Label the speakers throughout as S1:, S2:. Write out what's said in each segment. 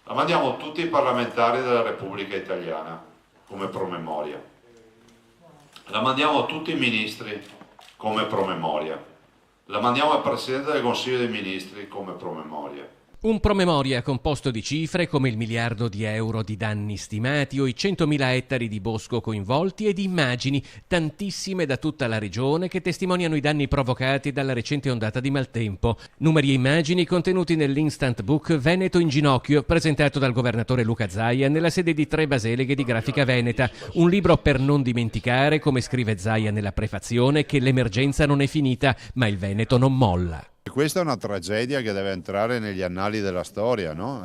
S1: La mandiamo a tutti i parlamentari della Repubblica Italiana come promemoria. La mandiamo a tutti i ministri come promemoria. La mandiamo al Presidente del Consiglio dei Ministri come promemoria.
S2: Un promemoria composto di cifre come il miliardo di euro di danni stimati o i 100.000 ettari di bosco coinvolti e di immagini, tantissime da tutta la regione, che testimoniano i danni provocati dalla recente ondata di maltempo. Numeri e immagini contenuti nell'instant book Veneto in ginocchio, presentato dal governatore Luca Zaia nella sede di 3 baseleghe di Grafica Veneta. Un libro per non dimenticare, come scrive Zaia nella prefazione, che l'emergenza non è finita, ma il Veneto non molla.
S3: Questa è una tragedia che deve entrare negli annali della storia, no?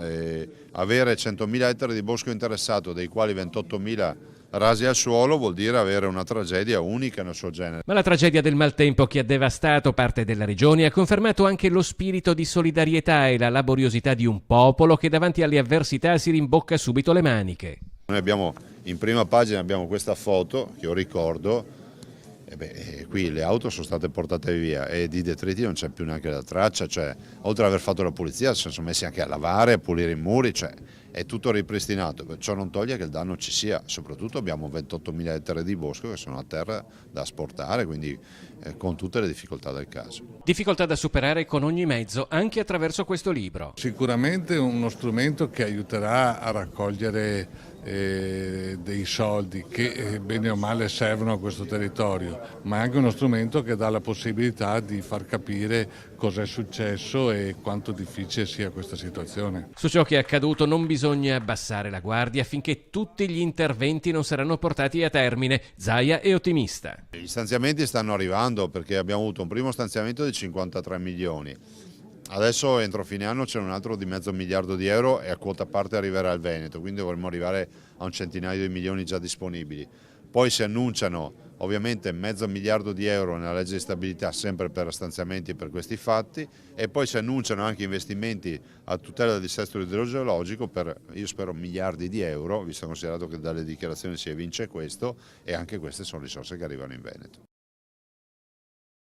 S3: Avere 100.000 ettari di bosco interessato, dei quali 28.000 rasi al suolo, vuol dire avere una tragedia unica nel suo genere.
S2: Ma la tragedia del maltempo che ha devastato parte della regione ha confermato anche lo spirito di solidarietà e la laboriosità di un popolo che davanti alle avversità si rimbocca subito le maniche.
S3: Noi abbiamo in prima pagina abbiamo questa foto che io ricordo. Qui le auto sono state portate via e di detriti non c'è più neanche la traccia, cioè, oltre ad aver fatto la pulizia si sono messi anche a lavare, a pulire i muri, cioè, è tutto ripristinato. Ciò non toglie che il danno ci sia, soprattutto abbiamo 28.000 ettari di bosco che sono a terra da asportare, quindi con tutte le difficoltà del caso.
S2: Difficoltà da superare con ogni mezzo, anche attraverso questo libro.
S4: Sicuramente uno strumento che aiuterà a raccogliere dei soldi che bene o male servono a questo territorio, ma è anche uno strumento che dà la possibilità di far capire cosa è successo e quanto difficile sia questa situazione.
S2: Su ciò che è accaduto non bisogna abbassare la guardia finché tutti gli interventi non saranno portati a termine. Zaia è ottimista.
S3: Gli stanziamenti stanno arrivando perché abbiamo avuto un primo stanziamento di 53 milioni. Adesso entro fine anno c'è un altro di mezzo miliardo di euro e a quota parte arriverà il Veneto, quindi dovremmo arrivare a un centinaio di milioni già disponibili. Poi si annunciano ovviamente mezzo miliardo di euro nella legge di stabilità sempre per stanziamenti per questi fatti e poi si annunciano anche investimenti a tutela del dissesto idrogeologico per, io spero, miliardi di euro, visto considerato che dalle dichiarazioni si evince questo, e anche queste sono risorse che arrivano in Veneto.